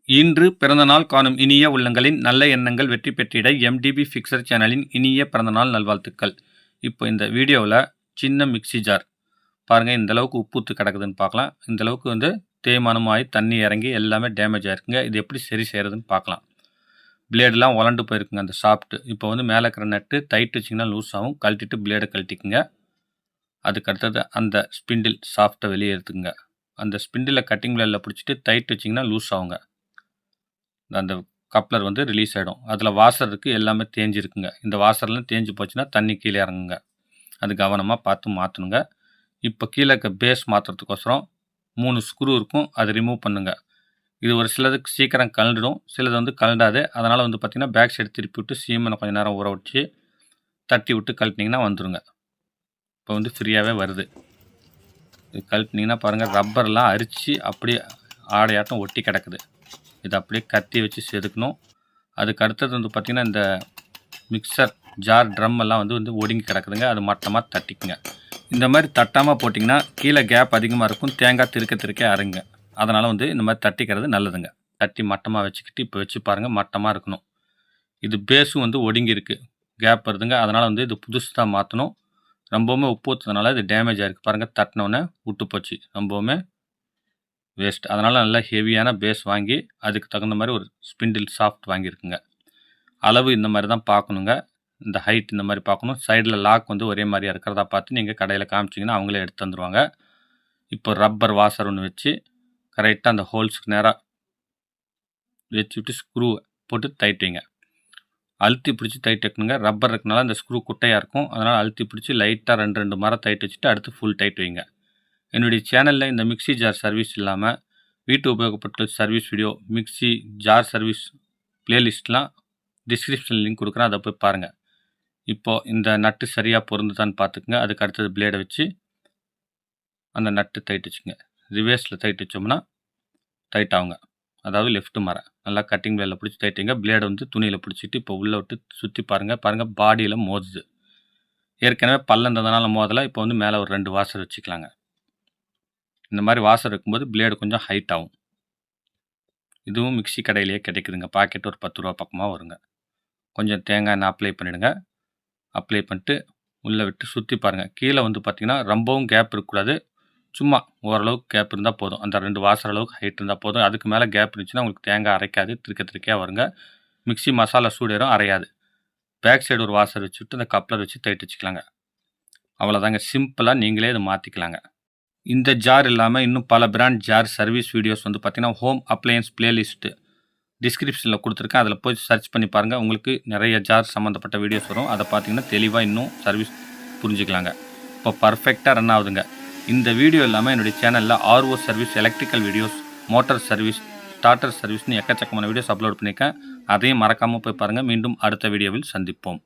இன்று பிறந்தநாள் காணும் இனிய உள்ளங்களின் நல்ல எண்ணங்கள் வெற்றி பெற்றிட எம்டிபி ஃபிக்சர் சேனலின் இனிய பிறந்தநாள் நல்வாழ்த்துக்கள். இப்போ இந்த வீடியோவில் சின்ன மிக்ஸி ஜார் பாருங்கள், இந்த அளவுக்கு உப்புத்து கிடக்குதுன்னு பார்க்கலாம். இந்த அளவுக்கு வந்து தேய்மானமாகி தண்ணி இறங்கி எல்லாமே டேமேஜ் ஆகிருக்குங்க. இது எப்படி சரி செய்கிறதுன்னு பார்க்கலாம். பிளேடெலாம் உலண்டு போயிருக்குங்க அந்த சாஃப்ட்டு. இப்போ வந்து மேலே இருக்கிற நட்டு டைட் வச்சிங்கன்னா லூஸ் ஆகும். கழட்டிட்டு பிளேடை கழட்டிக்குங்க. அதுக்கு அடுத்தது அந்த ஸ்பிண்டில் சாஃப்ட்டை வெளியே எடுத்துக்குங்க. அந்த ஸ்பிண்டில் கட்டிங் பிளேடில் பிடிச்சிட்டு டைட் வச்சிங்கன்னா லூஸ் ஆகுங்க. அந்த கப்ளர் வந்து ரிலீஸ் ஆகிடும். அதில் வாசர் இருக்குது, எல்லாமே தேஞ்சிருக்குங்க. இந்த வாசர்லாம் தேஞ்சு போச்சுன்னா தண்ணி கீழே இறங்குங்க. அது கவனமாக பார்த்து மாற்றணுங்க. இப்போ கீழே இருக்க பேஸ் மாற்றுறதுக்கோசரம் 3 ஸ்க்ரூ இருக்கும், அதை ரிமூவ் பண்ணுங்க. இது ஒரு சிலதுக்கு சீக்கிரம் கழண்டிடும், சிலது வந்து கழண்டாது. அதனால் வந்து பார்த்திங்கன்னா பேக் சைடு திருப்பி விட்டு சீமெண்ணை கொஞ்சம் நேரம் ஊற வச்சு தட்டி விட்டு கழட்டினீங்கன்னா வந்துடுங்க. இப்போ வந்து ஃப்ரீயாகவே வருது. இது கழட்டினீங்கன்னா பாருங்கள், ரப்பர்லாம் அரித்து அப்படியே ஆடையாட்டம் ஒட்டி கிடக்குது. இதை அப்படியே கத்தி வச்சு செதுக்கணும். அதுக்கு அடுத்தது வந்து பார்த்திங்கன்னா இந்த மிக்சர் ஜார் ட்ரம் எல்லாம் வந்து ஒடுங்கி கிடக்குதுங்க. அது மட்டமாக தட்டிக்குங்க. இந்த மாதிரி தட்டாமல் போட்டிங்கன்னா கீழே கேப் அதிகமாக இருக்கும், தேங்காய் திருக்க அருங்க. அதனால் வந்து இந்த மாதிரி தட்டிக்கிறது நல்லதுங்க. தட்டி மட்டமாக வச்சுக்கிட்டு இப்போ வச்சு பாருங்கள், மட்டமாக இருக்கணும். இது பேஸும் வந்து ஒடுங்கி இருக்குது, கேப் வருதுங்க. அதனால் வந்து இது புதுசு தான் மாற்றணும். ரொம்பவுமே உப்பு ஊற்றுறதுனால இது டேமேஜ் ஆகிருக்கு பாருங்கள். தட்டினோடனே விட்டு போச்சு, ரொம்பவுமே வேஸ்ட். அதனால் நல்லா ஹெவியான பேஸ் வாங்கி அதுக்கு தகுந்த மாதிரி ஒரு ஸ்பிண்டில் சாஃப்ட் வாங்கியிருக்குங்க. அளவு இந்த மாதிரி தான் பார்க்கணுங்க. இந்த ஹைட் இந்த மாதிரி பார்க்கணும். சைடில் லாக் வந்து ஒரே மாதிரியாக இருக்கிறதா பார்த்து நீங்கள் கடையில் காமிச்சிங்கன்னா அவங்களே எடுத்து தந்துடுவாங்க. இப்போ ரப்பர் வாசர் ஒன்று வச்சு கரெக்டாக அந்த ஹோல்ஸுக்கு நேராக வச்சுட்டு ஸ்க்ரூ போட்டு டைட் வைங்க. அழுத்தி பிடிச்சி டைட் வைக்கணுங்க. ரப்பர் இருக்கனால அந்த ஸ்க்ரூ குட்டையாக இருக்கும், அதனால் அழுத்தி பிடிச்சி லைட்டாக 2 மரம் டைட் வச்சுட்டு அடுத்து ஃபுல் டைட் வைங்க. என்னுடைய சேனலில் இந்த மிக்ஸி ஜார் சர்வீஸ் இல்லாமல் வீட்டு உபயோகப்பட்ட service video, mixie jar service பிளேலிஸ்ட்லாம் டிஸ்கிரிப்ஷன் லிங்க் கொடுக்குறேன், அதை போய் பாருங்கள். இப்போது இந்த நட்டு சரியாக பொருந்துதான்னு பார்த்துக்குங்க. அதுக்கு அடுத்தது பிளேடை வச்சு அந்த நட்டு டைட் வச்சுங்க. ரிவேர்ஸில் டைட் வச்சோம்னா டைட் ஆகுங்க. அதாவது லெஃப்ட்டு மரம் நல்லா கட்டிங் பிளேடில் பிடிச்சி டைட் வைங்க. பிளேடை வந்து துணியில் பிடிச்சிட்டு இப்போ உள்ளே விட்டு சுற்றி பாருங்கள் பாடியில் மோதுது. ஏற்கனவே பள்ளம் இருந்ததுனால மோதலை. இப்போ வந்து மேலே ஒரு 2 வாசர் வச்சுக்கலாங்க. இந்த மாதிரி வாசர் இருக்கும்போது பிளேடு கொஞ்சம் ஹைட் ஆகும். இதுவும் மிக்ஸி கடையிலேயே கிடைக்குதுங்க. பாக்கெட் ஒரு 10 ரூபா பக்கமாக வருங்க. கொஞ்சம் தேங்காய் எண்ணெய் அப்ளை பண்ணிவிடுங்க. அப்ளை பண்ணிட்டு உள்ளே விட்டு சுற்றி பாருங்கள். கீழே வந்து பார்த்திங்கன்னா ரொம்பவும் கேப் இருக்கக்கூடாது, சும்மா ஓரளவுக்கு கேப் இருந்தால் போதும். அந்த 2 வாசர் அளவுக்கு ஹைட் இருந்தால் போதும். அதுக்கு மேலே கேப் இருந்துச்சுன்னா உங்களுக்கு தேங்காய் அரைக்காது, திருக்கையாக வருங்க. மிக்ஸி மசாலா சூடேறும், அரையாது. பேக் சைடு ஒரு வாசர் வச்சுட்டு அந்த கப்ளர் வச்சு டைட் வச்சுக்கலாங்க. அவ்வளோதாங்க, சிம்பிளாக நீங்களே இதை மாற்றிக்கலாங்க. இந்த ஜார் இல்லாமல் இன்னும் பல பிராண்ட் ஜார் சர்வீஸ் வீடியோஸ் வந்து பார்த்திங்கன்னா ஹோம் அப்ளையன்ஸ் பிளேலிஸ்ட்டு டிஸ்கிரிப்ஷனில் கொடுத்துருக்கேன். அதில் போய் சர்ச் பண்ணி பாருங்கள். உங்களுக்கு நிறைய ஜார் சம்மந்தப்பட்ட வீடியோஸ் வரும். அதை பார்த்திங்கன்னா தெளிவாக இன்னும் சர்வீஸ் புரிஞ்சுக்கலாங்க. இப்போ பர்ஃபெக்டாக ரன் ஆகுதுங்க. இந்த வீடியோ இல்லாமல் என்னுடைய சேனலில் RO service, electrical videos, motor service, starter சர்வீஸ்னு எக்கச்சக்கமான வீடியோஸ் அப்லோட் பண்ணியிருக்கேன். அதையும் மறக்காமல் போய் பாருங்கள். மீண்டும் அடுத்த வீடியோவில் சந்திப்போம்.